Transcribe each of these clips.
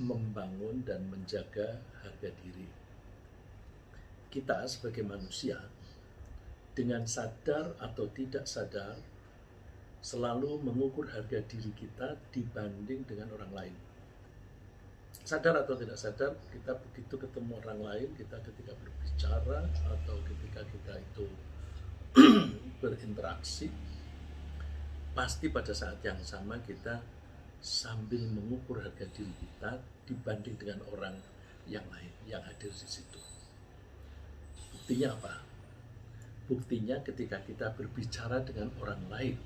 membangun dan menjaga harga diri. Kita sebagai manusia, dengan sadar atau tidak sadar, selalu mengukur harga diri kita dibanding dengan orang lain. Sadar atau tidak sadar, kita begitu ketemu orang lain, kita ketika berbicara atau ketika kita itu berinteraksi, pasti pada saat yang sama kita sambil mengukur harga diri kita dibanding dengan orang yang lain yang hadir di situ. Buktinya apa? Buktinya ketika kita berbicara dengan orang lain,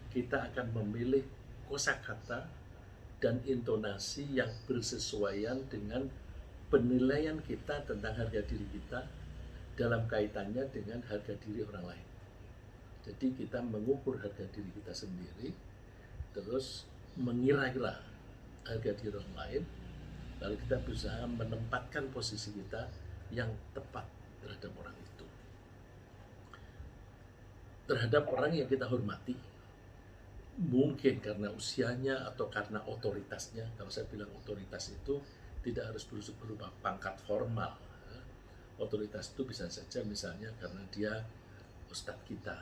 kita akan memilih kosakata dan intonasi yang bersesuaian dengan penilaian kita tentang harga diri kita dalam kaitannya dengan harga diri orang lain. Jadi kita mengukur harga diri kita sendiri, terus mengira-kira harga diri orang lain, lalu kita berusaha menempatkan posisi kita yang tepat terhadap orang itu. Terhadap orang yang kita hormati, mungkin karena usianya atau karena otoritasnya. Kalau saya bilang otoritas itu tidak harus berupa pangkat formal. Otoritas itu bisa saja misalnya karena dia ustadz kita,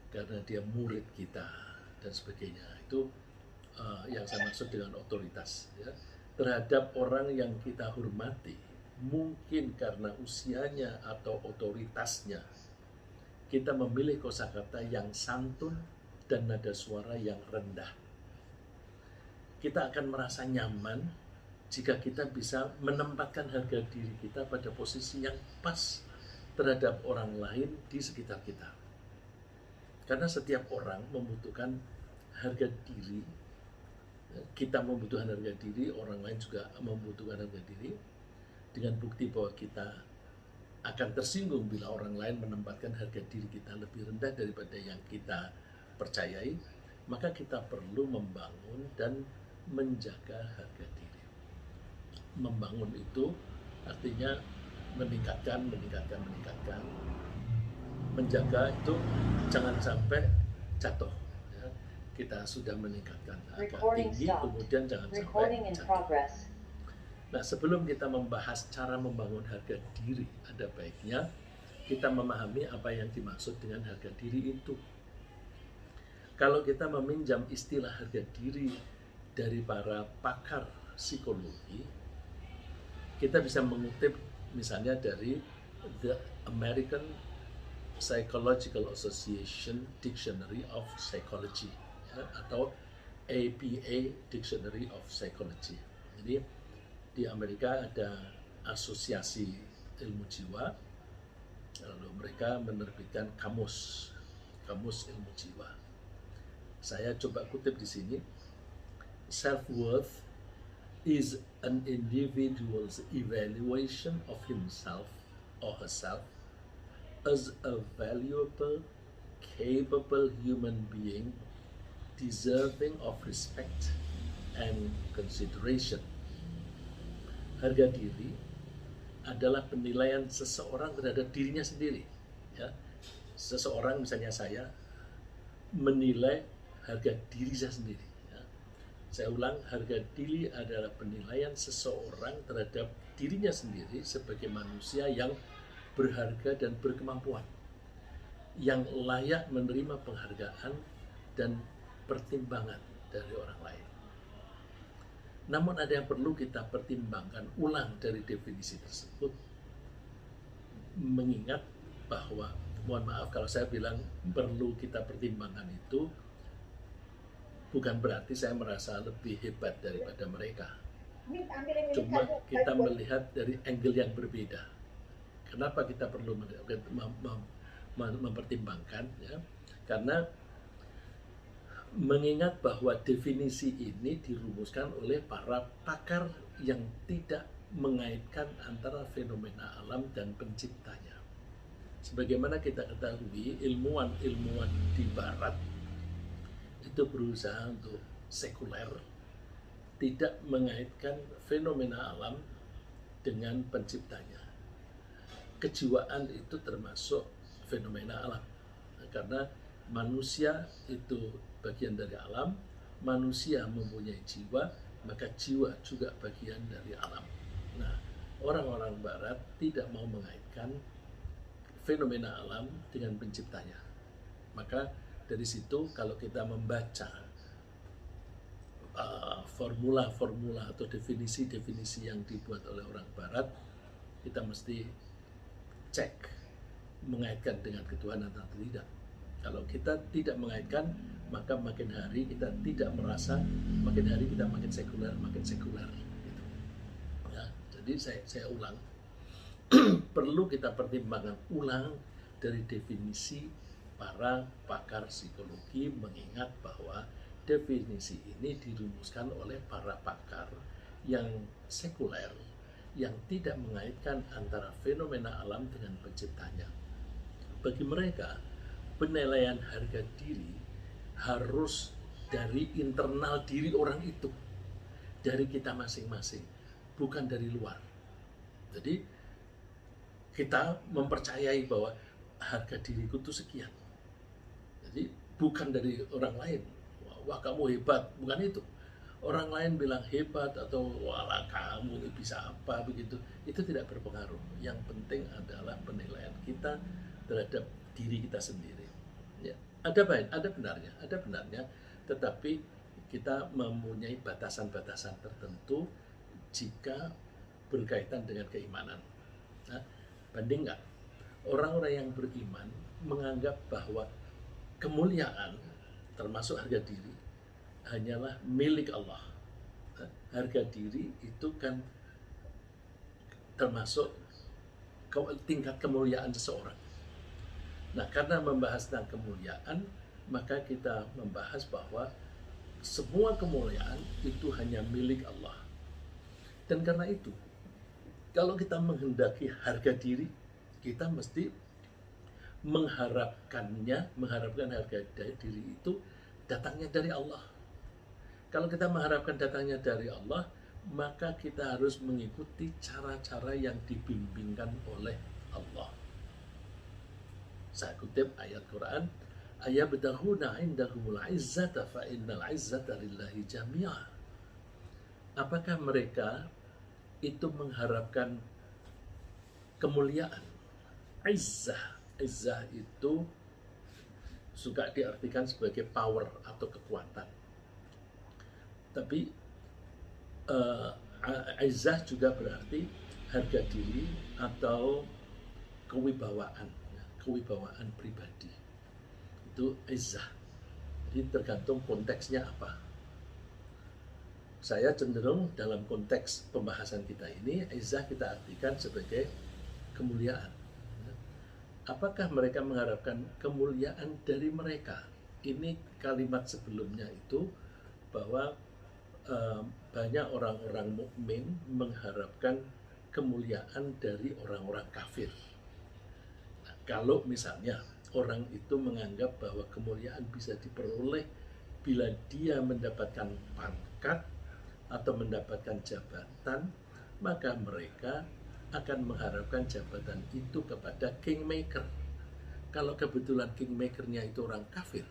karena dia murid kita, dan sebagainya. Itu yang saya maksud dengan otoritas. Ya. Terhadap orang yang kita hormati, mungkin karena usianya atau otoritasnya, kita memilih kosakata yang santun dan nada suara yang rendah. Kita akan merasa nyaman jika kita bisa menempatkan harga diri kita pada posisi yang pas terhadap orang lain di sekitar kita. Karena setiap orang membutuhkan harga diri, kita membutuhkan harga diri, orang lain juga membutuhkan harga diri, dengan bukti bahwa kita akan tersinggung bila orang lain menempatkan harga diri kita lebih rendah daripada yang kita percayai, maka kita perlu membangun dan menjaga harga diri. Membangun itu artinya meningkatkan. Menjaga itu jangan sampai jatuh. Ya. Kita sudah meningkatkan agak tinggi, kemudian jangan sampai jatuh. Nah, sebelum kita membahas cara membangun harga diri, ada baiknya kita memahami apa yang dimaksud dengan harga diri itu. Kalau kita meminjam istilah harga diri dari para pakar psikologi, kita bisa mengutip misalnya dari The American Psychological Association Dictionary of Psychology, ya, atau APA Dictionary of Psychology. Jadi di Amerika ada asosiasi ilmu jiwa, lalu mereka menerbitkan kamus ilmu jiwa. Saya coba kutip di sini. Self-worth is an individual's evaluation of himself or herself as a valuable, capable human being deserving of respect and consideration. Harga diri adalah penilaian seseorang terhadap dirinya sendiri. Ya. Seseorang, misalnya saya, menilai harga diri saya sendiri. Ya. Saya ulang, harga diri adalah penilaian seseorang terhadap dirinya sendiri sebagai manusia yang berharga dan berkemampuan, yang layak menerima penghargaan dan pertimbangan dari orang lain. Namun ada yang perlu kita pertimbangkan ulang dari definisi tersebut, mengingat bahwa, mohon maaf kalau saya bilang perlu kita pertimbangkan itu, bukan berarti saya merasa lebih hebat daripada mereka. Cuma kita melihat dari angle yang berbeda. Kenapa kita perlu mempertimbangkan? Ya? Karena mengingat bahwa definisi ini dirumuskan oleh para pakar yang tidak mengaitkan antara fenomena alam dan penciptanya. Sebagaimana kita ketahui, ilmuwan di barat itu berusaha untuk sekuler, tidak mengaitkan fenomena alam dengan penciptanya. Kejiwaan itu termasuk fenomena alam, karena manusia itu bagian dari alam, manusia mempunyai jiwa, maka jiwa juga bagian dari alam. Nah, orang-orang barat tidak mau mengaitkan fenomena alam dengan penciptanya. Maka dari situ kalau kita membaca formula-formula atau definisi-definisi yang dibuat oleh orang barat, kita mesti cek mengaitkan dengan ketuhanan atau tidak. Kalau kita tidak mengaitkan, maka makin hari kita tidak merasa, makin hari kita makin sekuler gitu. Ya, jadi saya ulang, perlu kita pertimbangkan ulang dari definisi para pakar psikologi, mengingat bahwa definisi ini dirumuskan oleh para pakar yang sekuler, yang tidak mengaitkan antara fenomena alam dengan penciptanya. Bagi mereka, penilaian harga diri harus dari internal diri orang itu, dari kita masing-masing, bukan dari luar. Jadi kita mempercayai bahwa harga diriku itu sekian. Jadi bukan dari orang lain. Wah kamu hebat, bukan itu. Orang lain bilang hebat atau wah kamu bisa apa begitu, itu tidak berpengaruh. Yang penting adalah penilaian kita terhadap diri kita sendiri. Ya, ada benarnya, tetapi kita mempunyai batasan-batasan tertentu jika berkaitan dengan keimanan. Nah, banding nggak? Orang-orang yang beriman menganggap bahwa kemuliaan termasuk harga diri hanyalah milik Allah. Harga diri itu kan termasuk tingkat kemuliaan seseorang. Nah, karena membahas tentang kemuliaan, maka kita membahas bahwa semua kemuliaan itu hanya milik Allah. Dan karena itu, kalau kita menghendaki harga diri, kita mesti mengharapkan harga diri itu datangnya dari Allah. Kalau kita mengharapkan datangnya dari Allah, maka kita harus mengikuti cara-cara yang dibimbingkan oleh Allah. Saya kutip ayat Quran, ayabtaghuna indahumul izzata fa innal izzata lillahi jami'a. Apakah mereka itu mengharapkan kemuliaan? Izzah itu suka diartikan sebagai power atau kekuatan. Tapi izzah juga berarti harga diri atau kewibawaan pribadi. Itu izzah. Jadi tergantung konteksnya apa. Saya cenderung dalam konteks pembahasan kita ini, izzah kita artikan sebagai kemuliaan. Apakah mereka mengharapkan kemuliaan dari mereka? Ini kalimat sebelumnya itu bahwa banyak orang-orang mukmin mengharapkan kemuliaan dari orang-orang kafir. Nah, kalau misalnya orang itu menganggap bahwa kemuliaan bisa diperoleh bila dia mendapatkan pangkat atau mendapatkan jabatan, maka mereka akan mengharapkan jabatan itu kepada kingmaker. Kalau kebetulan kingmakernya itu orang kafir,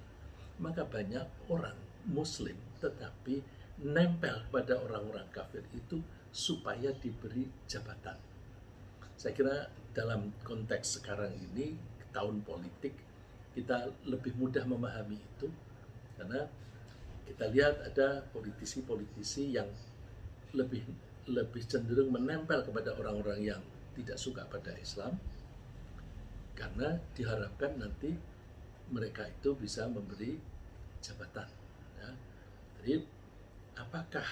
maka banyak orang muslim tetapi nempel pada orang-orang kafir itu supaya diberi jabatan. Saya kira dalam konteks sekarang ini, tahun politik, kita lebih mudah memahami itu karena kita lihat ada politisi-politisi yang lebih cenderung menempel kepada orang-orang yang tidak suka pada Islam karena diharapkan nanti mereka itu bisa memberi jabatan. Ya. Jadi apakah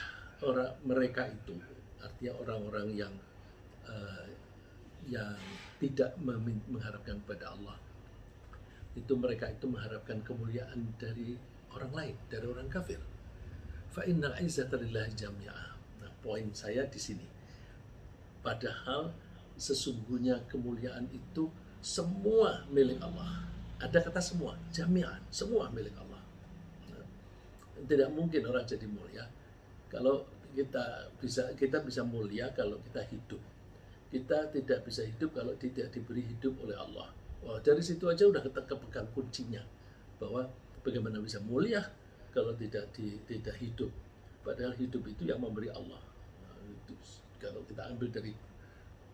mereka itu, artinya orang-orang yang tidak mengharapkan kepada Allah, itu mereka itu mengharapkan kemuliaan dari orang lain, dari orang kafir. Fa innal izzata lillahi jami'a. Nah, poin saya di sini. Padahal sesungguhnya kemuliaan itu semua milik Allah. Ada kata semua, jami'an, semua milik Allah. Tidak mungkin orang jadi mulia kalau kita bisa mulia kalau kita hidup. Kita tidak bisa hidup kalau tidak diberi hidup oleh Allah. Wah, dari situ aja udah kepegang kuncinya bahwa bagaimana bisa mulia kalau tidak hidup. Padahal hidup itu yang memberi Allah. Nah, itu, kalau kita ambil dari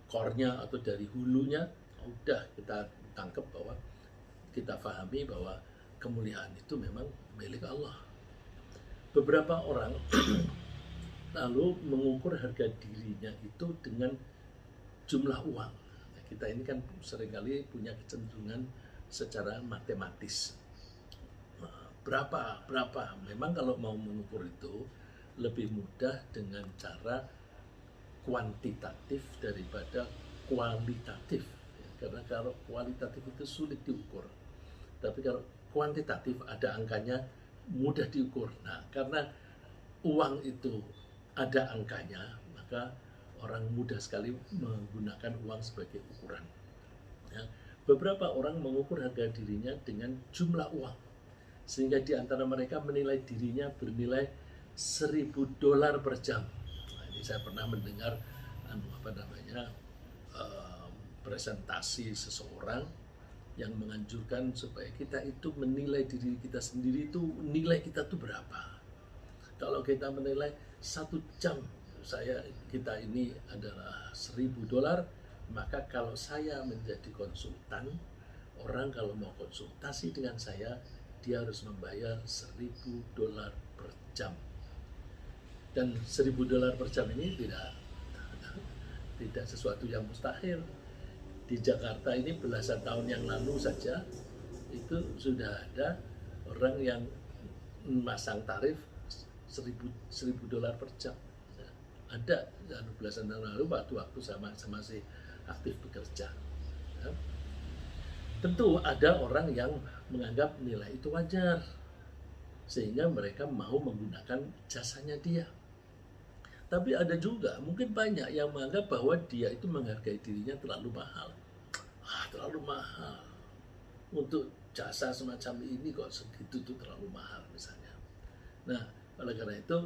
core-nya atau dari hulunya, udah kita tangkap bahwa kita pahami bahwa kemuliaan itu memang milik Allah. Beberapa orang lalu mengukur harga dirinya itu dengan jumlah uang. Nah, kita ini kan seringkali punya kecenderungan secara matematis. Nah, berapa? Memang kalau mau mengukur itu lebih mudah dengan cara kuantitatif daripada kualitatif. Karena kalau kualitatif itu sulit diukur. Tapi kalau kuantitatif ada angkanya, mudah diukur. Nah, karena uang itu ada angkanya, maka orang mudah sekali menggunakan uang sebagai ukuran. Ya, beberapa orang mengukur harga dirinya dengan jumlah uang, sehingga di antara mereka menilai dirinya bernilai $1.000 per jam. Nah, ini saya pernah mendengar presentasi seseorang yang menganjurkan supaya kita itu menilai diri kita sendiri, itu nilai kita itu berapa. Kalau kita menilai 1 jam kita ini adalah $1.000, maka kalau saya menjadi konsultan, orang kalau mau konsultasi dengan saya, dia harus membayar $1.000 per jam. Dan $1.000 per jam ini tidak sesuatu yang mustahil. Di Jakarta ini belasan tahun yang lalu saja itu sudah ada orang yang memasang tarif $1.000 per jam. Ada belasan tahun lalu waktu saya masih aktif bekerja. Ya. Tentu ada orang yang menganggap nilai itu wajar, sehingga mereka mau menggunakan jasanya dia. Tapi ada juga mungkin banyak yang menganggap bahwa dia itu menghargai dirinya terlalu mahal. Terlalu mahal. Untuk jasa semacam ini kok segitu tuh terlalu mahal misalnya. Nah, oleh karena itu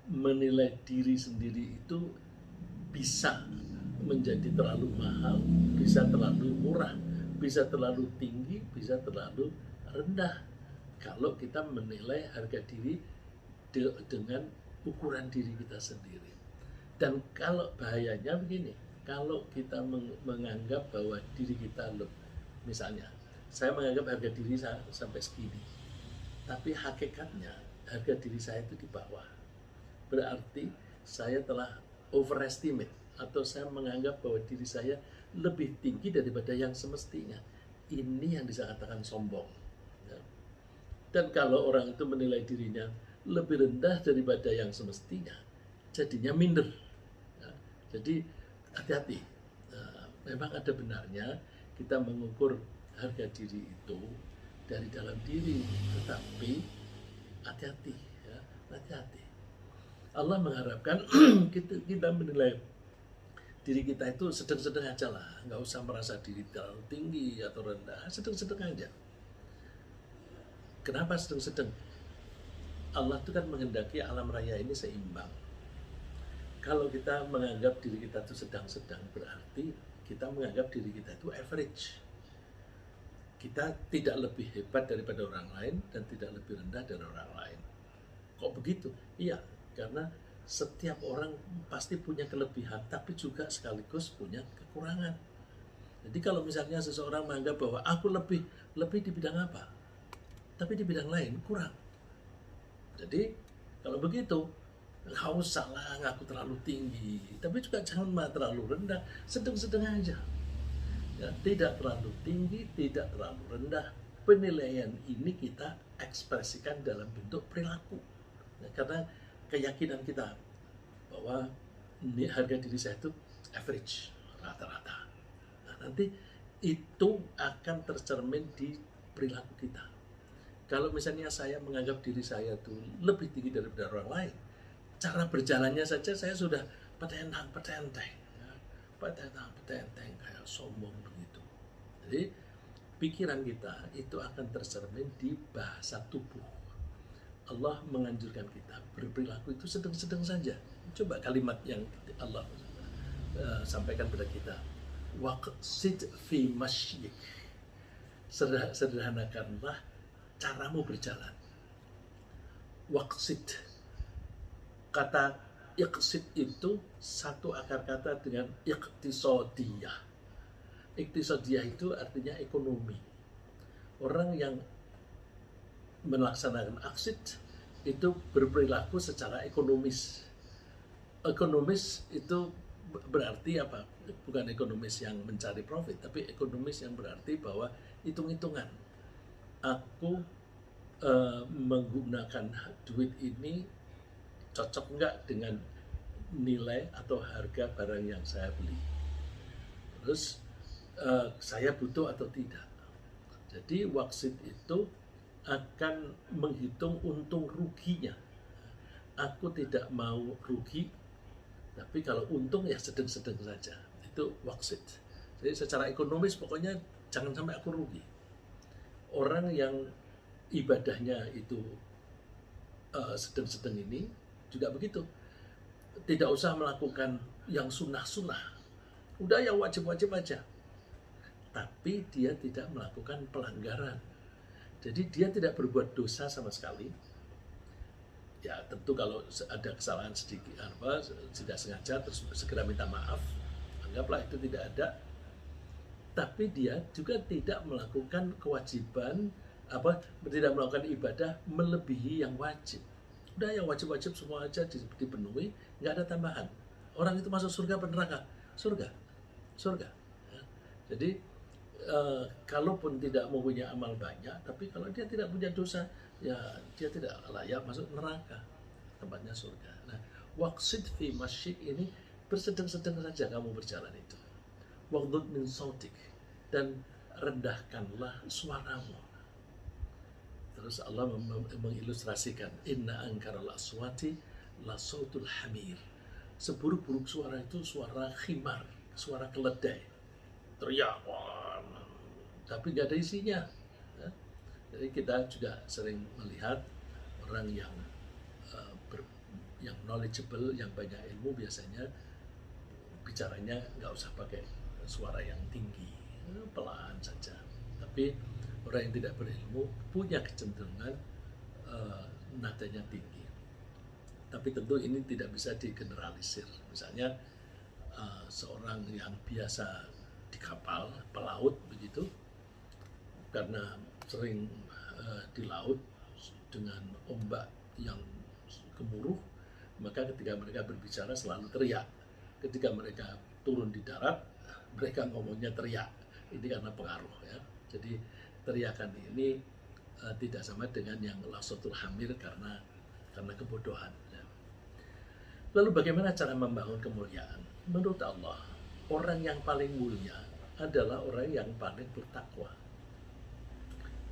menilai diri sendiri itu bisa menjadi terlalu mahal, bisa terlalu murah, bisa terlalu tinggi, bisa terlalu rendah. Kalau kita menilai harga diri dengan ukuran diri kita sendiri. Dan kalau bahayanya begini, kalau kita menganggap bahwa diri kita misalnya, saya menganggap harga diri saya sampai segini, tapi hakikatnya harga diri saya itu di bawah. Berarti saya telah overestimate, atau saya menganggap bahwa diri saya lebih tinggi daripada yang semestinya. Ini yang dikatakan sombong. Dan kalau orang itu menilai dirinya lebih rendah daripada yang semestinya, jadinya minder. Jadi hati-hati. Memang ada benarnya kita mengukur harga diri itu dari dalam diri, tetapi hati-hati, ya, hati-hati. Allah mengharapkan kita menilai diri kita itu sedang-sedang aja lah, nggak usah merasa diri terlalu tinggi atau rendah, sedang-sedang aja. Kenapa sedang-sedang? Allah itu kan menghendaki alam raya ini seimbang. Kalau kita menganggap diri kita itu sedang-sedang, berarti kita menganggap diri kita itu average. Kita tidak lebih hebat daripada orang lain dan tidak lebih rendah dari orang lain. Kok begitu? Iya, karena setiap orang pasti punya kelebihan, tapi juga sekaligus punya kekurangan. Jadi kalau misalnya seseorang menganggap bahwa aku lebih di bidang apa, tapi di bidang lain kurang. Jadi kalau begitu, nggak usah lah ngaku terlalu tinggi, tapi juga jangan terlalu rendah, sedang-sedang aja. Ya, tidak terlalu tinggi, tidak terlalu rendah. Penilaian ini kita ekspresikan dalam bentuk perilaku. Ya, karena keyakinan kita bahwa harga diri saya itu average, rata-rata. Nah, nanti itu akan tercermin di perilaku kita. Kalau misalnya saya menganggap diri saya itu lebih tinggi daripada orang lain, cara berjalannya saja saya sudah petenteng, kayak sombong begitu. Jadi pikiran kita itu akan tercermin di bahasa tubuh. Allah menganjurkan kita berperilaku itu sedang-sedang saja. Coba kalimat yang Allah sampaikan pada kita, waqsid fi masyik. Sederhanakanlah, caramu berjalan. Waqsid, kata iqsid itu satu akar kata dengan iqtisadiyah. Iqtisadiyah itu artinya ekonomi. Orang yang melaksanakan aksid itu berperilaku secara ekonomis. Ekonomis itu berarti apa? Bukan ekonomis yang mencari profit, tapi ekonomis yang berarti bahwa hitung-hitungan. Aku menggunakan duit ini cocok enggak dengan nilai atau harga barang yang saya beli. Terus saya butuh atau tidak. Jadi waksid itu akan menghitung untung ruginya. Aku tidak mau rugi, tapi kalau untung ya sedang-sedang saja. Itu waksid. Jadi secara ekonomis pokoknya jangan sampai aku rugi. Orang yang ibadahnya itu sedang-sedang ini juga begitu. Tidak usah melakukan yang sunnah-sunnah. Udah yang wajib-wajib aja. Tapi dia tidak melakukan pelanggaran. Jadi dia tidak berbuat dosa sama sekali. Ya tentu kalau ada kesalahan sedikit, tidak sengaja, terus segera minta maaf. Anggaplah itu tidak ada. Tapi dia juga tidak melakukan kewajiban, tidak melakukan ibadah melebihi yang wajib. Udah yang wajib-wajib semua aja dipenuhi, nggak ada tambahan. Orang itu masuk surga apa neraka? Surga. Ya. Jadi kalaupun tidak mempunyai amal banyak, tapi kalau dia tidak punya dosa, ya dia tidak layak masuk neraka, tempatnya surga. Nah, waqsid fi masyik ini bersedang-sedang saja kamu berjalan itu. Waghdud min sautik, dan rendahkanlah suaramu. Terus Allah mengilustrasikan inna ankaral aswati la sautul hamir. Seburuk-buruk suara itu suara khimar, suara keledai. Teriak, tapi nggak ada isinya. Ya. Jadi kita juga sering melihat orang yang yang knowledgeable, yang banyak ilmu, biasanya bicaranya nggak usah pakai suara yang tinggi, pelan saja. Tapi orang yang tidak berilmu punya kecenderungan nadanya tinggi. Tapi tentu ini tidak bisa digeneralisir. Misalnya seorang yang biasa di kapal, pelaut begitu, karena sering di laut dengan ombak yang gemuruh, maka ketika mereka berbicara selalu teriak. Ketika mereka turun di darat, mereka ngomongnya teriak. Ini karena pengaruh ya. Jadi teriakan ini tidak sama dengan yang lasotul hamir karena kebodohan. Ya. Lalu bagaimana cara membangun kemuliaan? Menurut Allah, orang yang paling mulia adalah orang yang paling bertakwa.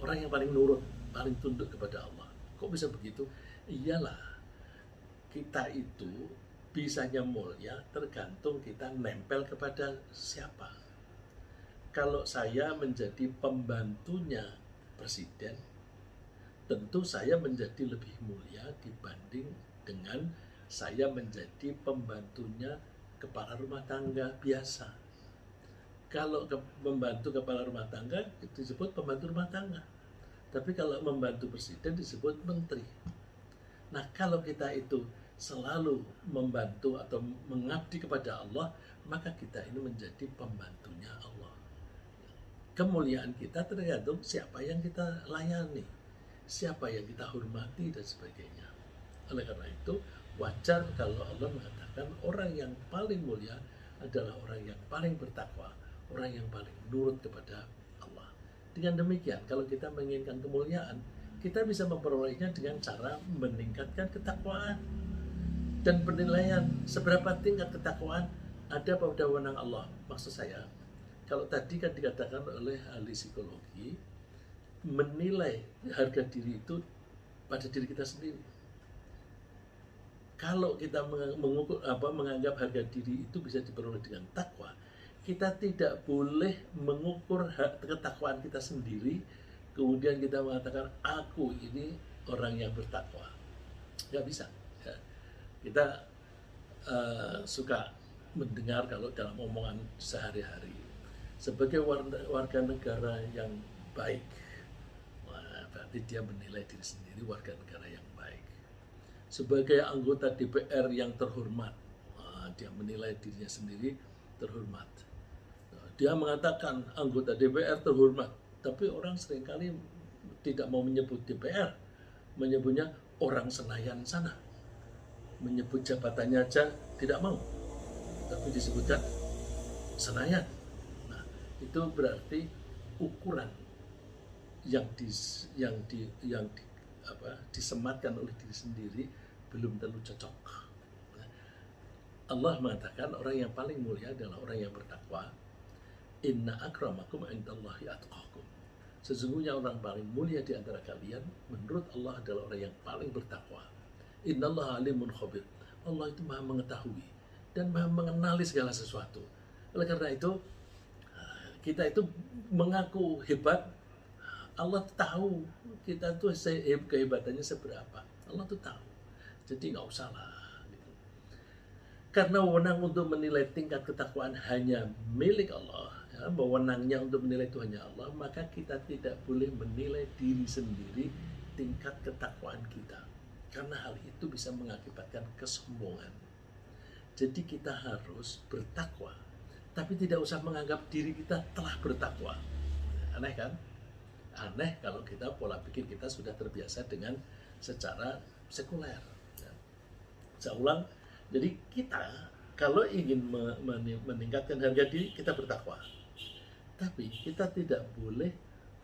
Orang yang paling nurut, paling tunduk kepada Allah. Kok bisa begitu? Iyalah, kita itu bisanya mulia tergantung kita nempel kepada siapa. Kalau saya menjadi pembantunya presiden, tentu saya menjadi lebih mulia dibanding dengan saya menjadi pembantunya kepala rumah tangga biasa. Kalau membantu kepala rumah tangga disebut pembantu rumah tangga. Tapi kalau membantu presiden disebut menteri. Nah, kalau kita itu selalu membantu atau mengabdi kepada Allah, maka kita ini menjadi pembantunya Allah. Kemuliaan kita tergantung siapa yang kita layani, siapa yang kita hormati dan sebagainya. Oleh karena itu, wajar kalau Allah mengatakan orang yang paling mulia adalah orang yang paling bertakwa, orang yang paling nurut kepada Allah. Dengan demikian, kalau kita menginginkan kemuliaan, kita bisa memperolehnya dengan cara meningkatkan ketakwaan dan penilaian seberapa tingkat ketakwaan ada pada wewenang Allah. Maksud saya, kalau tadi kan dikatakan oleh ahli psikologi, menilai harga diri itu pada diri kita sendiri. Kalau kita menganggap harga diri itu bisa diperoleh dengan takwa, kita tidak boleh mengukur ketakwaan kita sendiri, kemudian kita mengatakan aku ini orang yang bertakwa. Nggak bisa. Ya. Kita suka mendengar kalau dalam omongan sehari-hari, sebagai warga negara yang baik, berarti dia menilai diri sendiri warga negara yang baik. sebagai anggota DPR yang terhormat. Dia menilai dirinya sendiri terhormat. Dia mengatakan anggota DPR terhormat, tapi orang seringkali tidak mau menyebut DPR, menyebutnya orang Senayan sana. Menyebut jabatannya aja tidak mau, tapi disebutkan Senayan. Nah, itu berarti ukuran yang disematkan oleh diri sendiri belum tentu cocok. Allah mengatakan orang yang paling mulia adalah orang yang bertakwa. Inna akramakum indallahi atqakum. Sesungguhnya orang paling mulia di antara kalian menurut Allah adalah orang yang paling bertakwa. Innallaha alimun khabir. Allah itu maha mengetahui dan maha mengenali segala sesuatu. Oleh karena itu, kita itu mengaku hebat. Allah tahu kita tuh kehebatannya seberapa. Allah tuh tahu. Jadi nggak usah lah. Gitu. Karena wewenang untuk menilai tingkat ketakwaan hanya milik Allah. Wewenangnya untuk menilai itu hanya Allah, maka kita tidak boleh menilai diri sendiri tingkat ketakwaan kita, karena hal itu bisa mengakibatkan kesombongan. Jadi kita harus bertakwa, tapi tidak usah menganggap diri kita telah bertakwa. Aneh kan? Aneh kalau kita pola pikir kita sudah terbiasa dengan secara sekuler. Saya ulang, jadi kita kalau ingin meningkatkan harga diri, kita bertakwa. Tapi kita tidak boleh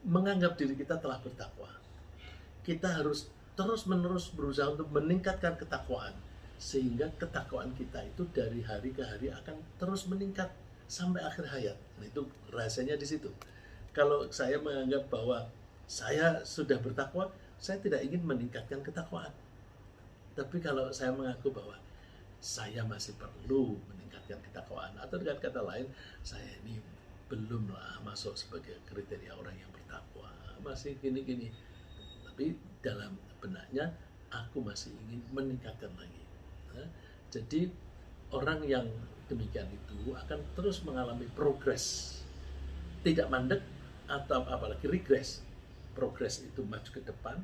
menganggap diri kita telah bertakwa. Kita harus terus-menerus berusaha untuk meningkatkan ketakwaan. Sehingga ketakwaan kita itu dari hari ke hari akan terus meningkat sampai akhir hayat. Nah, itu rahasianya di situ. Kalau saya menganggap bahwa saya sudah bertakwa, saya tidak ingin meningkatkan ketakwaan. Tapi kalau saya mengaku bahwa saya masih perlu meningkatkan ketakwaan, atau dengan kata lain, saya ini belumlah masuk sebagai kriteria orang yang bertakwa, masih gini-gini, tapi dalam benaknya aku masih ingin meningkatkan lagi. Nah, jadi orang yang demikian itu akan terus mengalami progres, tidak mandek atau apalagi regres. Progres itu maju ke depan,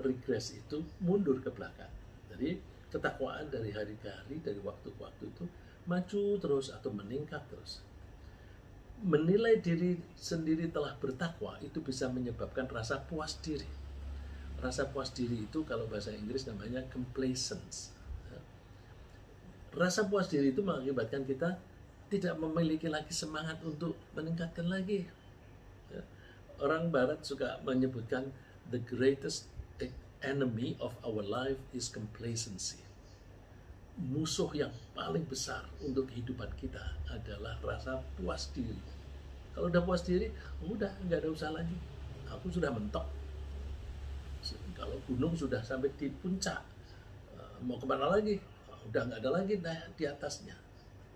regres itu mundur ke belakang. Jadi ketakwaan dari hari ke hari, dari waktu ke waktu itu maju terus atau meningkat terus. Menilai diri sendiri telah bertakwa itu bisa menyebabkan rasa puas diri. Rasa puas diri itu kalau bahasa Inggris namanya complacence. Rasa puas diri itu mengakibatkan kita tidak memiliki lagi semangat untuk meningkatkan lagi. Orang Barat suka menyebutkan the greatest enemy of our life is complacency. Musuh yang paling besar untuk kehidupan kita adalah rasa puas diri. Kalau udah puas diri, udah nggak ada usaha lagi. Aku sudah mentok. Kalau gunung sudah sampai di puncak, mau kemana lagi? Udah nggak ada lagi di atasnya.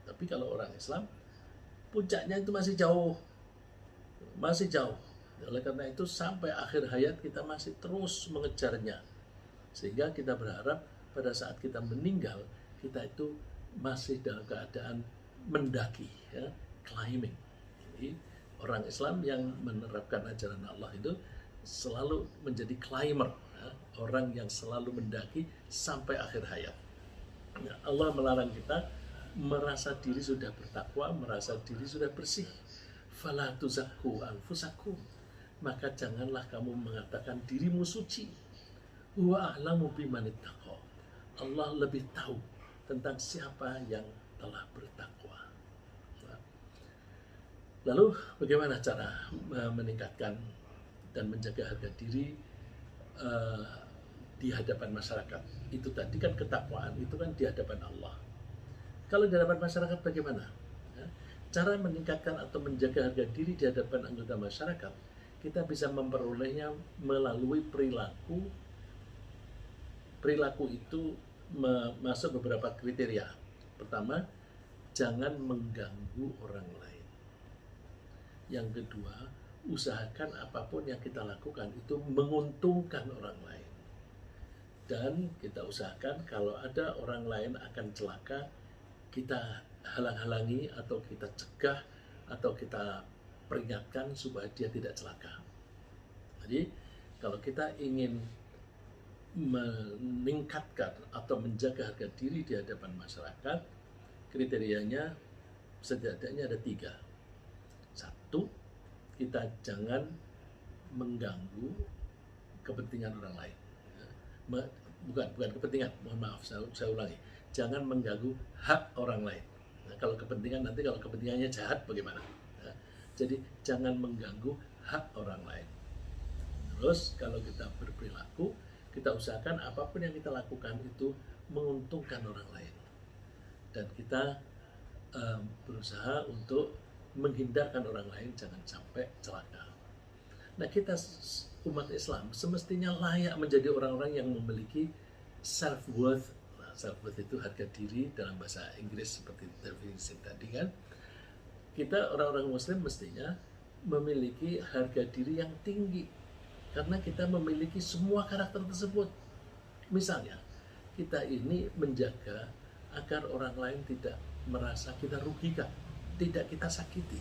Tapi kalau orang Islam, puncaknya itu masih jauh. Masih jauh. Oleh karena itu sampai akhir hayat kita masih terus mengejarnya. Sehingga kita berharap pada saat kita meninggal, kita itu masih dalam keadaan mendaki, ya, climbing. Jadi orang Islam yang menerapkan ajaran Allah itu selalu menjadi climber, ya, orang yang selalu mendaki sampai akhir hayat. Nah, Allah melarang kita merasa diri sudah bertakwa, merasa diri sudah bersih. Fala tuzakku anfusakum, maka janganlah kamu mengatakan dirimu suci. Wa a'lamu bimanittaqo, Allah lebih tahu tentang siapa yang telah bertakwa. Lalu bagaimana cara meningkatkan dan menjaga harga diri di hadapan masyarakat? Itu tadi kan ketakwaan, itu kan di hadapan Allah. Kalau di hadapan masyarakat bagaimana? Cara meningkatkan atau menjaga harga diri di hadapan anggota masyarakat, kita bisa memperolehnya melalui perilaku. Perilaku itu masuk beberapa kriteria. Pertama, jangan mengganggu orang lain. Yang kedua, usahakan apapun yang kita lakukan itu menguntungkan orang lain. Dan kita usahakan kalau ada orang lain akan celaka, kita halang-halangi atau kita cegah atau kita peringatkan supaya dia tidak celaka. Jadi kalau kita ingin meningkatkan atau menjaga harga diri di hadapan masyarakat, kriterianya setidaknya ada 3. 1, kita jangan mengganggu kepentingan orang lain. Bukan kepentingan, mohon maaf, saya ulangi. Jangan mengganggu hak orang lain. Nah, kalau kepentingannya jahat bagaimana? Nah, jadi jangan mengganggu hak orang lain. Terus kalau kita berperilaku, kita usahakan apapun yang kita lakukan itu menguntungkan orang lain. Dan kita berusaha untuk menghindarkan orang lain jangan sampai celaka. Nah, kita umat Islam semestinya layak menjadi orang-orang yang memiliki self-worth. Nah, self-worth itu harga diri dalam bahasa Inggris seperti definisi tadi kan. Kita orang-orang Muslim mestinya memiliki harga diri yang tinggi karena kita memiliki semua karakter tersebut. Misalnya, kita ini menjaga agar orang lain tidak merasa kita rugikan, tidak kita sakiti,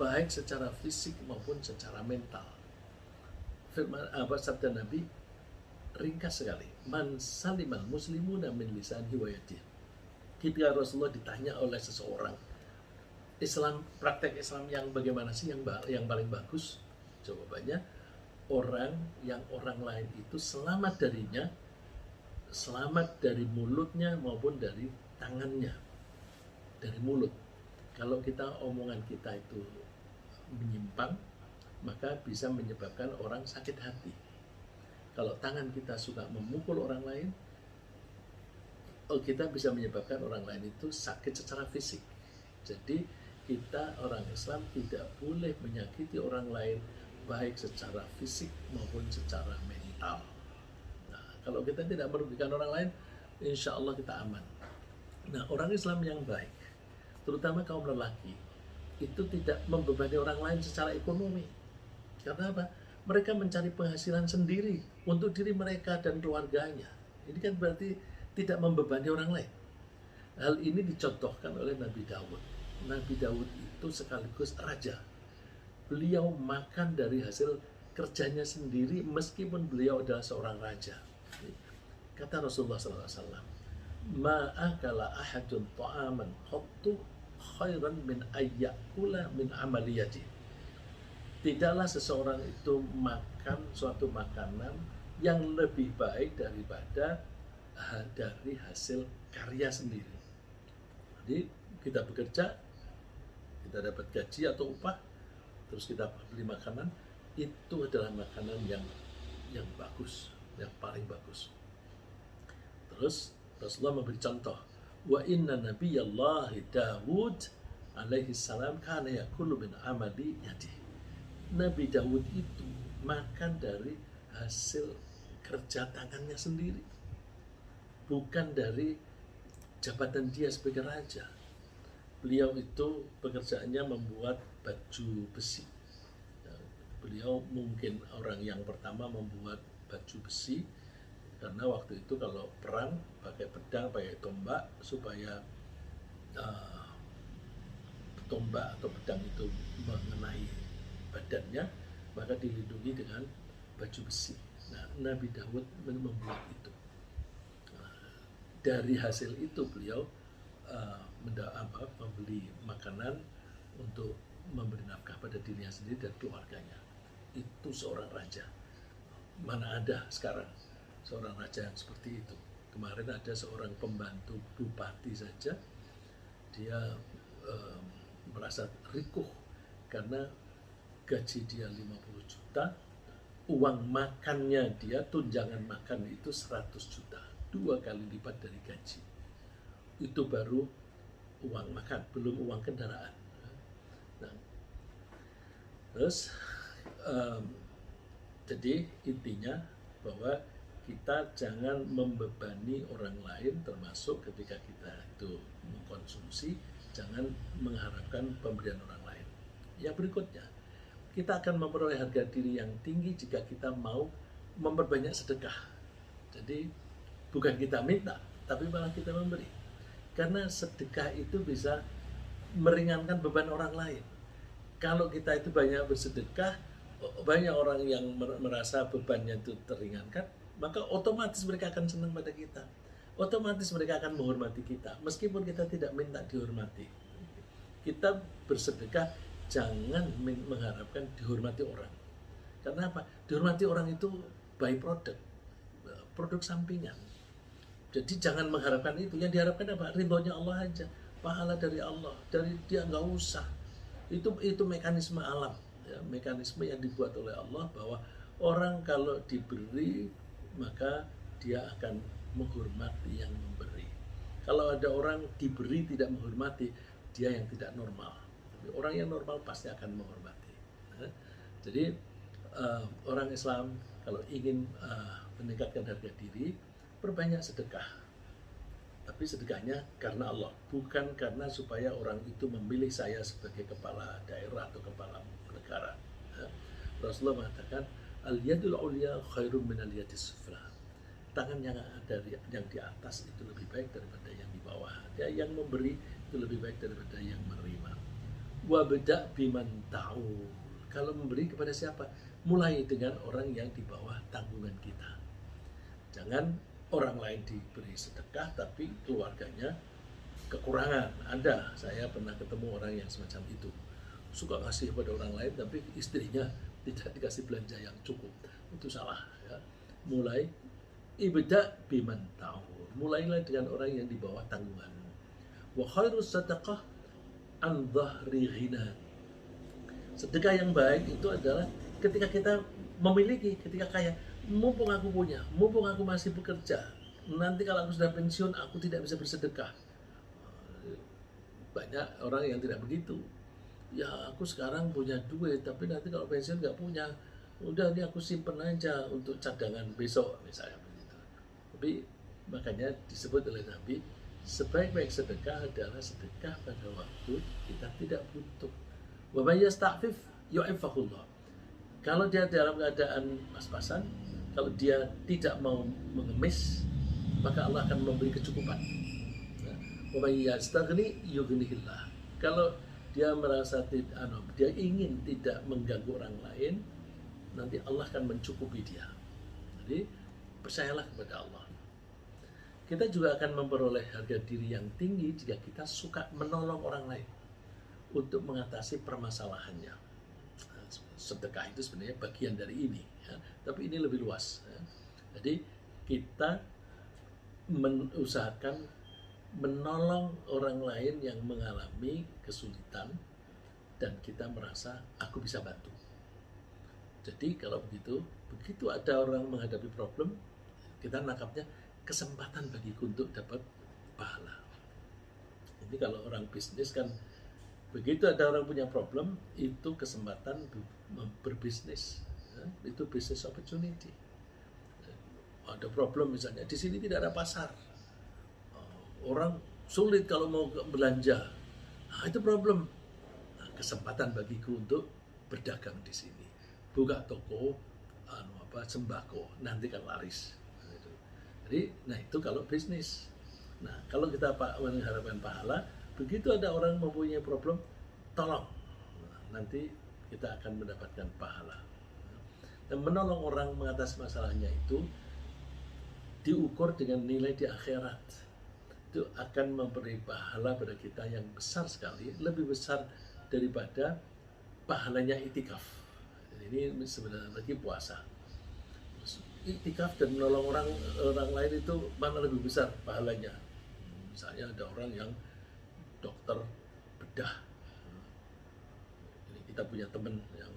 baik secara fisik maupun secara mental. Firman sabda Nabi ringkas sekali, man salimal muslimuna min lisanihi wa yadihi. Ketika Rasulullah ditanya oleh seseorang, praktek Islam yang bagaimana sih yang paling bagus? Jawabannya, orang lain itu selamat darinya, selamat dari mulutnya maupun dari tangannya. Dari mulut. Kalau omongan kita itu menyimpang, maka bisa menyebabkan orang sakit hati. Kalau tangan kita suka memukul orang lain, kita bisa menyebabkan orang lain itu sakit secara fisik. Jadi kita orang Islam tidak boleh menyakiti orang lain baik secara fisik maupun secara mental. Nah, kalau kita tidak merugikan orang lain, insya Allah kita aman. Nah, orang Islam yang baik, terutama kaum lelaki, itu tidak membebani orang lain secara ekonomi. Karena apa? Mereka mencari penghasilan sendiri untuk diri mereka dan keluarganya. Ini kan berarti tidak membebani orang lain. Hal ini dicontohkan oleh Nabi Daud. Nabi Daud itu sekaligus raja. Beliau makan dari hasil kerjanya sendiri meskipun beliau adalah seorang raja. Kata Rasulullah SAW, ma'akala ahadun ta'aman qattu khairan min ayyakula min amaliyati. Tidaklah seseorang itu makan suatu makanan yang lebih baik daripada dari hasil karya sendiri. Jadi kita bekerja, kita dapat gaji atau upah, terus kita beli makanan, itu adalah makanan yang bagus, yang paling bagus. Terus Rasulullah memberi contoh, wa inna nabiyallahi Dawud alaihi salam kana yakulu min amali yadihi. Nabi Dawud itu makan dari hasil kerja tangannya sendiri, bukan dari jabatan dia sebagai raja. Beliau itu pekerjaannya membuat baju besi. Beliau mungkin orang yang pertama membuat baju besi, karena waktu itu kalau perang pakai pedang, pakai tombak, supaya tombak atau pedang itu mengenai badannya, maka dilindungi dengan baju besi. Nah, Nabi Daud membuat itu. Dari hasil itu beliau membeli makanan untuk memberi nafkah pada dirinya sendiri dan keluarganya. Itu seorang raja. Mana ada sekarang seorang raja yang seperti itu. Kemarin ada seorang pembantu bupati saja, dia merasa rikuh karena gaji dia 50 juta, uang makannya dia, tunjangan makan itu 100 juta, 2 kali lipat dari gaji. Itu baru uang makan, belum uang kendaraan. Nah, terus jadi intinya bahwa kita jangan membebani orang lain, termasuk ketika kita itu mengkonsumsi, jangan mengharapkan pemberian orang lain. Yang berikutnya, kita akan memperoleh harga diri yang tinggi jika kita mau memperbanyak sedekah. Jadi bukan kita minta, tapi malah kita memberi. Karena sedekah itu bisa meringankan beban orang lain. Kalau kita itu banyak bersedekah, banyak orang yang merasa bebannya itu teringankan, maka otomatis mereka akan senang pada kita. Otomatis mereka akan menghormati kita, meskipun kita tidak minta dihormati. Kita bersedekah jangan mengharapkan dihormati orang. Karena apa? Dihormati orang itu by produk sampingan. Jadi jangan mengharapkan itu. Yang diharapkan apa? Ridhonya Allah aja, pahala dari Allah, dari dia nggak usah. Itu mekanisme alam, ya, mekanisme yang dibuat oleh Allah bahwa orang kalau diberi maka dia akan menghormati yang memberi. Kalau ada orang diberi tidak menghormati, dia yang tidak normal. Tapi orang yang normal pasti akan menghormati. Nah, jadi orang Islam kalau ingin meningkatkan harga diri, perbanyak sedekah. Tapi sedekahnya karena Allah, bukan karena supaya orang itu memilih saya sebagai kepala daerah atau kepala negara. Nah, Rasulullah mengatakan, al-yadul ulya khairum min al-yadis sufla. Tangan yang di atas itu lebih baik daripada yang di bawah. Yang memberi itu lebih baik daripada yang menerima. Wa beda biman ta'ul. Kalau memberi kepada siapa? Mulai dengan orang yang di bawah tanggungan kita. Jangan orang lain diberi sedekah tapi keluarganya kekurangan. Ada, saya pernah ketemu orang yang semacam itu. Suka ngasih pada orang lain tapi istrinya tidak dikasih belanja yang cukup. Itu salah, ya. Mulai ibda biman ta'ul. Mulailah dengan orang yang di bawah tanggunganmu. Wa khairus sadaqah an dhahri ghina. Sedekah yang baik itu adalah ketika kita memiliki, ketika kaya. Mumpung aku punya, mumpung aku masih bekerja, nanti kalau aku sudah pensiun aku tidak bisa bersedekah. Banyak orang yang tidak begitu. Ya aku sekarang punya duit, tapi nanti kalau pensiun nggak punya, udah ini aku simpen aja untuk cadangan besok misalnya begitu. Tapi makanya disebut oleh Nabi, sebaik-baik sedekah adalah sedekah pada waktu kita tidak butuh. Wa may yasta'fif yu'iffakullah. Kalau dia dalam keadaan pas-pasan, kalau dia tidak mau mengemis, maka Allah akan memberi kecukupan. Wa may yastaghni yughnihillah. Kalau dia merasa dia ingin tidak mengganggu orang lain, nanti Allah akan mencukupi dia. Jadi percayalah kepada Allah. Kita juga akan memperoleh harga diri yang tinggi jika kita suka menolong orang lain untuk mengatasi permasalahannya. Sedekah itu sebenarnya bagian dari ini, ya. Tapi ini lebih luas, ya. Jadi kita usahakan menolong orang lain yang mengalami kesulitan dan kita merasa aku bisa bantu. Jadi kalau begitu ada orang menghadapi problem, kita nangkapnya kesempatan bagiku untuk dapat pahala. Ini kalau orang bisnis kan, begitu ada orang punya problem, itu kesempatan berbisnis, ya, itu business opportunity. Ada problem misalnya, di sini tidak ada pasar, orang sulit kalau mau belanja, itu problem. Nah, kesempatan bagiku untuk berdagang di sini, buka toko sembako, nanti kan laris. Jadi, itu kalau bisnis. Nah, kalau kita mengharapkan pahala, begitu ada orang mempunyai problem, tolong. Nanti kita akan mendapatkan pahala. Dan menolong orang mengatasi masalahnya itu diukur dengan nilai di akhirat. Itu akan memberi pahala pada kita yang besar sekali, lebih besar daripada pahalanya itikaf. Ini sebenarnya lagi puasa. Itikaf dan menolong orang lain itu mana lebih besar pahalanya? Misalnya ada orang yang dokter bedah. Ini kita punya teman yang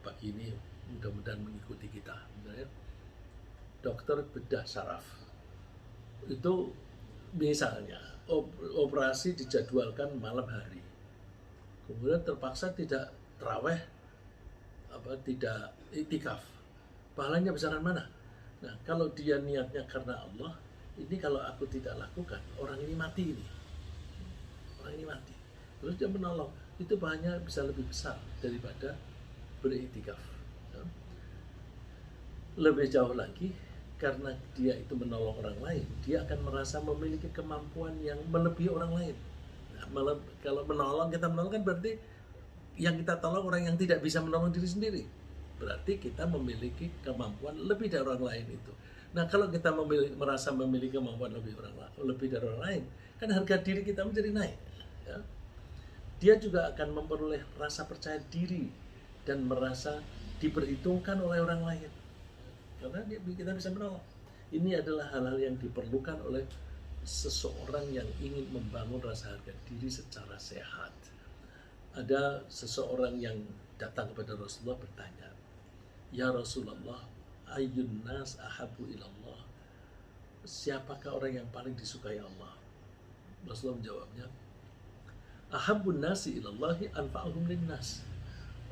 pagi ini mudah-mudahan mengikuti kita. Misalnya dokter bedah saraf. Itu misalnya operasi dijadwalkan malam hari. Kemudian terpaksa tidak tarawih, tidak itikaf. Pahalanya besaran mana? Nah, kalau dia niatnya karena Allah, ini kalau aku tidak lakukan, orang ini mati ini. Orang ini mati. Terus dia menolong, itu pahalanya bisa lebih besar daripada beritikaf. Lebih jauh lagi, karena dia itu menolong orang lain, dia akan merasa memiliki kemampuan yang melebihi orang lain. Nah, kalau menolong, kita menolong kan berarti yang kita tolong orang yang tidak bisa menolong diri sendiri. Berarti kita memiliki kemampuan lebih dari orang lain itu. Nah, kalau kita merasa memiliki kemampuan lebih dari orang lain, kan harga diri kita menjadi naik. Ya. Dia juga akan memperoleh rasa percaya diri dan merasa diperhitungkan oleh orang lain. Karena kita bisa menolong. Ini adalah hal-hal yang diperlukan oleh seseorang yang ingin membangun rasa harga diri secara sehat. Ada seseorang yang datang kepada Rasulullah bertanya, "Ya Rasulullah, ayyun nas ahabu ilallah?" Siapakah orang yang paling disukai Allah? Rasulullah menjawabnya, "Ahabun nasi ilallahi anfa'uhum linnas."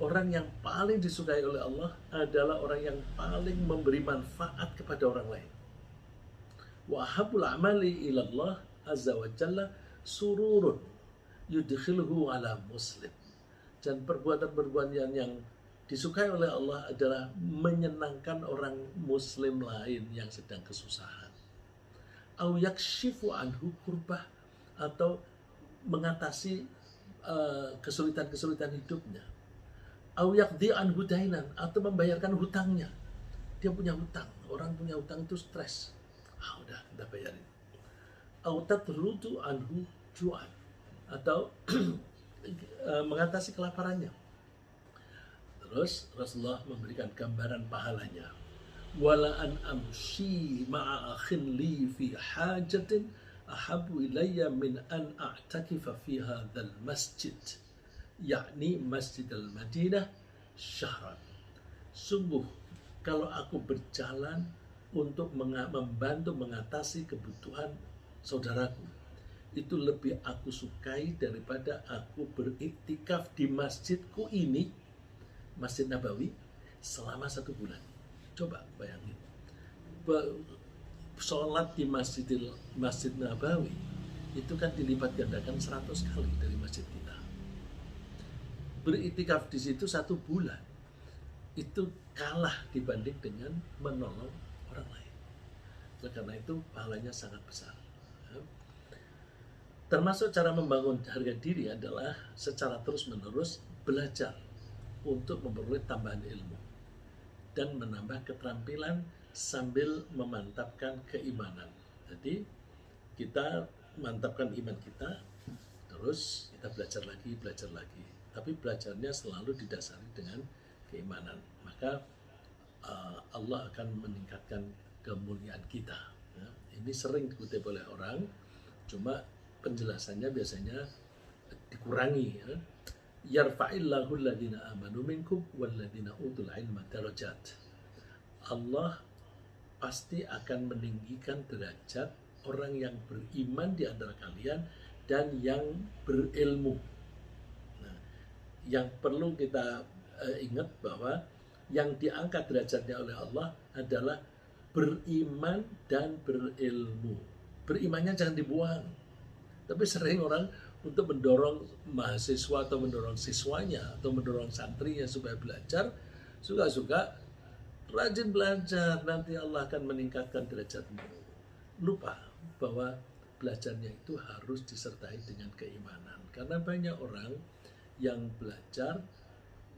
Orang yang paling disukai oleh Allah adalah orang yang paling memberi manfaat kepada orang lain. Wa ahabul amali ilallah azza wa jalla sururun yudkhiluhu ala muslim. Dan perbuatan-perbuatan yang disukai oleh Allah adalah menyenangkan orang muslim lain yang sedang kesusahan. Au yakshifu anhu kurbah, atau mengatasi kesulitan-kesulitan hidupnya. Au yaqdi anhu dainan, atau membayarkan hutangnya. Dia punya hutang, orang punya hutang itu stres. Udah kita bayarin. Au tatrudu anhu ju'an, atau mengatasi kelaparannya. Terus Rasulullah memberikan gambaran pahalanya. Wala an amshi ma'a akhin li fi hajatin ahabu ilayya min an a'takifa fi hadzal masjid, yakni Masjid al-Madinah syahran. Sungguh kalau aku berjalan untuk membantu mengatasi kebutuhan saudaraku, itu lebih aku sukai daripada aku beriktikaf di masjidku ini, Masjid Nabawi, selama 1 bulan. Coba bayangin, sholat di Masjid Nabawi itu kan dilipat gandakan 100 kali dari masjid kita. Beriktikaf di situ 1 bulan itu kalah dibanding dengan menolong orang lain. Karena itu pahalanya sangat besar. Termasuk cara membangun harga diri adalah secara terus-menerus belajar untuk memperoleh tambahan ilmu dan menambah keterampilan sambil memantapkan keimanan. Jadi kita mantapkan iman kita, terus kita belajar lagi. Tapi belajarnya selalu didasari dengan keimanan. Maka Allah akan meningkatkan kemuliaan kita. Ya. Ini sering dikutip oleh orang, cuma penjelasannya biasanya dikurangi. Ya. Yarfa'illahu alladhina amanu minkum walladhina utul ilma darajat. Allah pasti akan meninggikan derajat orang yang beriman di antara kalian dan yang berilmu. Nah, yang perlu kita ingat bahwa yang diangkat derajatnya oleh Allah adalah beriman dan berilmu. Berimannya jangan dibuang. Tapi sering orang untuk mendorong mahasiswa atau mendorong siswanya atau mendorong santrinya supaya belajar, suka-suka rajin belajar, nanti Allah akan meningkatkan derajatmu. Lupa bahwa belajarnya itu harus disertai dengan keimanan. Karena banyak orang yang belajar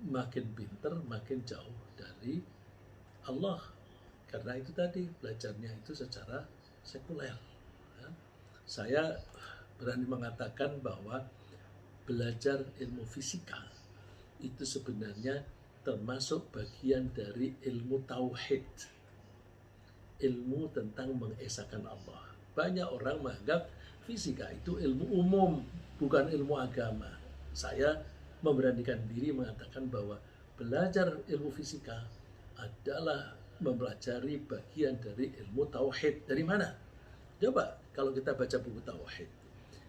makin pinter, makin jauh dari Allah. Karena itu tadi, belajarnya itu secara sekuler. Ya. Saya berani mengatakan bahwa belajar ilmu fisika itu sebenarnya termasuk bagian dari ilmu tauhid, ilmu tentang mengesahkan Allah. Banyak orang menganggap fisika itu ilmu umum, bukan ilmu agama. Saya memberanikan diri mengatakan bahwa belajar ilmu fisika adalah mempelajari bagian dari ilmu tauhid. Dari mana? Coba kalau kita baca buku tauhid,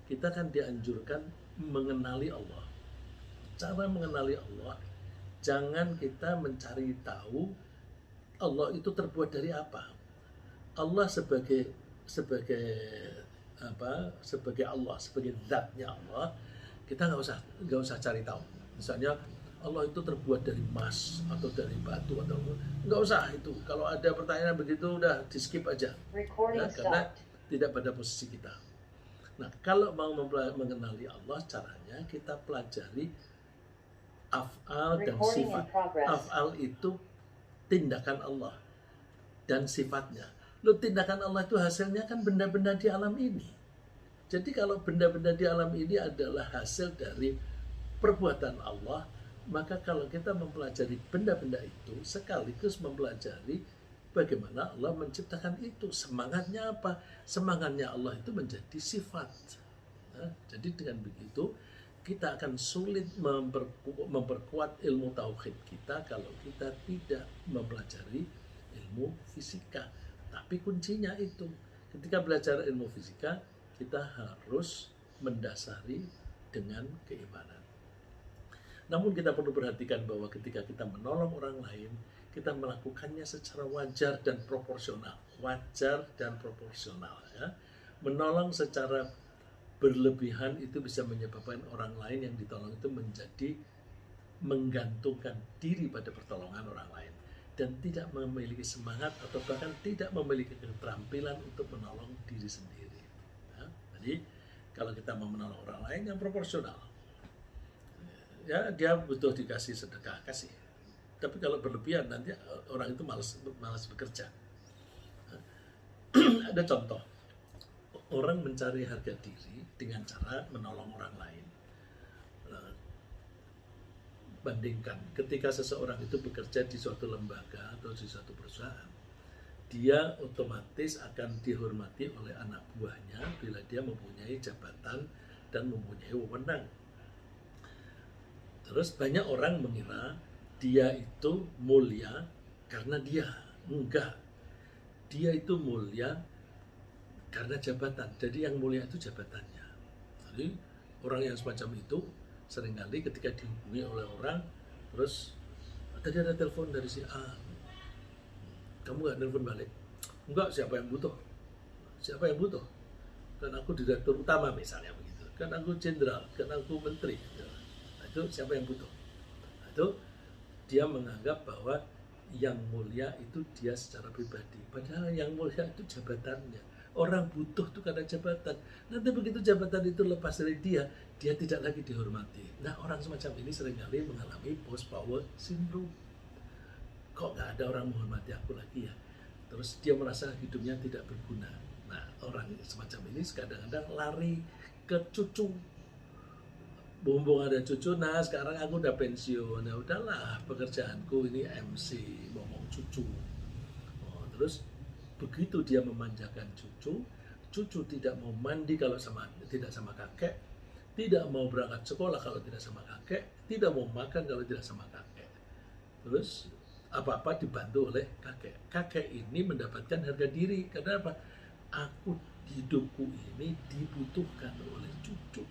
kita kan dianjurkan mengenali Allah. Cara mengenali Allah, jangan kita mencari tahu Allah itu terbuat dari apa. Allah sebagai Allah, sebagai zatnya Allah, kita nggak usah cari tahu. Misalnya Allah itu terbuat dari emas atau dari batu atau nggak usah itu. Kalau ada pertanyaan begitu udah di skip aja. Ya, karena tidak pada posisi kita. Nah, kalau mau mengenali Allah, caranya kita pelajari af'al dan sifat. Af'al itu tindakan Allah dan sifatnya. Loh, tindakan Allah itu hasilnya kan benda-benda di alam ini. Jadi kalau benda-benda di alam ini adalah hasil dari perbuatan Allah, maka kalau kita mempelajari benda-benda itu sekaligus mempelajari bagaimana Allah menciptakan itu. Semangatnya apa? Semangatnya Allah itu menjadi sifat. Nah, jadi dengan begitu kita akan sulit memperkuat ilmu tauhid kita kalau kita tidak mempelajari ilmu fisika. Tapi kuncinya itu, ketika belajar ilmu fisika, kita harus mendasari dengan keimanan. Namun kita perlu perhatikan bahwa ketika kita menolong orang lain, kita melakukannya secara wajar dan proporsional. Wajar dan proporsional. Ya. Menolong secara berlebihan itu bisa menyebabkan orang lain yang ditolong itu menjadi menggantungkan diri pada pertolongan orang lain dan tidak memiliki semangat atau bahkan tidak memiliki keterampilan untuk menolong diri sendiri. Nah, jadi kalau kita mau menolong orang lain yang proporsional, ya dia butuh dikasih sedekah, kasih. Tapi kalau berlebihan nanti orang itu malas bekerja. Nah, ada contoh orang mencari harga diri dengan cara menolong orang lain. Bandingkan ketika seseorang itu bekerja di suatu lembaga atau di suatu perusahaan, dia otomatis akan dihormati oleh anak buahnya bila dia mempunyai jabatan dan mempunyai wewenang. Terus banyak orang mengira dia itu mulia karena dia. Enggak, dia itu mulia karena jabatan. Jadi yang mulia itu jabatannya. Jadi orang yang semacam itu seringkali ketika dihubungi oleh orang, terus tadi ada telepon dari si A, kamu nggak telepon balik? Enggak, siapa yang butuh? Siapa yang butuh? Kan aku direktur utama misalnya begitu, kan aku jenderal, kan aku menteri. Nah, itu siapa yang butuh? Nah, itu dia menganggap bahwa yang mulia itu dia secara pribadi, padahal yang mulia itu jabatannya. Orang butuh itu karena jabatan. Nanti begitu jabatan itu lepas dari dia tidak lagi dihormati. Nah, orang semacam ini seringkali mengalami post power syndrome. Kok nggak ada orang menghormati aku lagi ya? Terus dia merasa hidupnya tidak berguna. Nah, orang semacam ini kadang-kadang lari ke cucu. Bumbung ada cucu, nah sekarang aku udah pensiun. Nah, udahlah pekerjaanku ini MC, ngomong cucu. Oh, terus begitu dia memanjakan cucu, cucu tidak mau mandi kalau tidak sama kakek, tidak mau berangkat sekolah kalau tidak sama kakek, tidak mau makan kalau tidak sama kakek. Terus apa-apa dibantu oleh kakek. Kakek ini mendapatkan harga diri. Karena apa? Aku, hidupku ini dibutuhkan oleh cucu.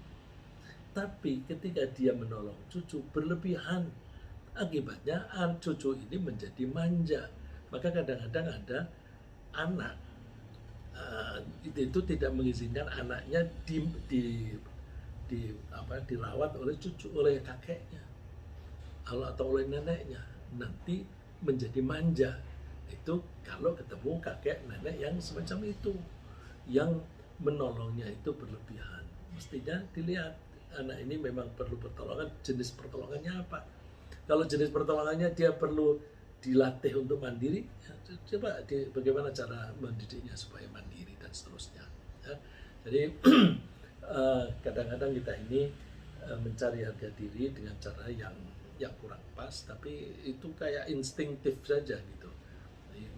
Tapi ketika dia menolong cucu berlebihan, akibatnya cucu ini menjadi manja. Maka kadang-kadang ada anak itu tidak mengizinkan anaknya dirawat oleh cucu, oleh kakeknya atau oleh neneknya, nanti menjadi manja. Itu kalau ketemu kakek nenek yang semacam itu, yang menolongnya itu berlebihan. Mestinya dilihat anak ini memang perlu pertolongan, jenis pertolongannya apa. Kalau jenis pertolongannya dia perlu dilatih untuk mandiri, coba bagaimana cara mendidiknya supaya mandiri dan seterusnya. Ya. Jadi kadang-kadang kita ini mencari harga diri dengan cara yang kurang pas, tapi itu kayak instinktif saja gitu. Jadi,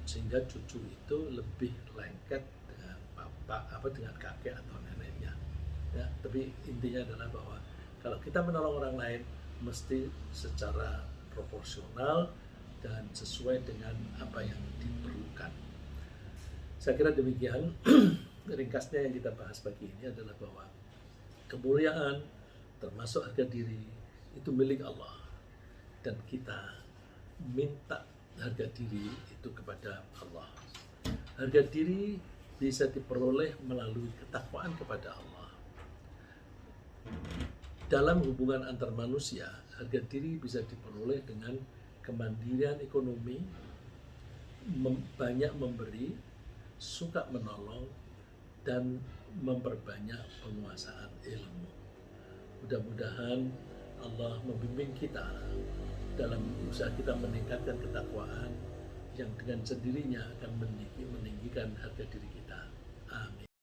sehingga cucu itu lebih lengket dengan dengan kakek atau neneknya. Ya, tapi intinya adalah bahwa kalau kita menolong orang lain mesti secara proporsional dan sesuai dengan apa yang diperlukan. Saya kira demikian. Ringkasnya yang kita bahas pagi ini adalah bahwa kemuliaan termasuk harga diri itu milik Allah, dan kita minta harga diri itu kepada Allah. Harga diri bisa diperoleh melalui ketakwaan kepada Allah. Dalam hubungan antar manusia, harga diri bisa diperoleh dengan kemandirian ekonomi, banyak memberi, suka menolong, dan memperbanyak penguasaan ilmu. Mudah-mudahan Allah membimbing kita dalam usaha kita meningkatkan ketakwaan, yang dengan sendirinya akan meninggikan harga diri kita.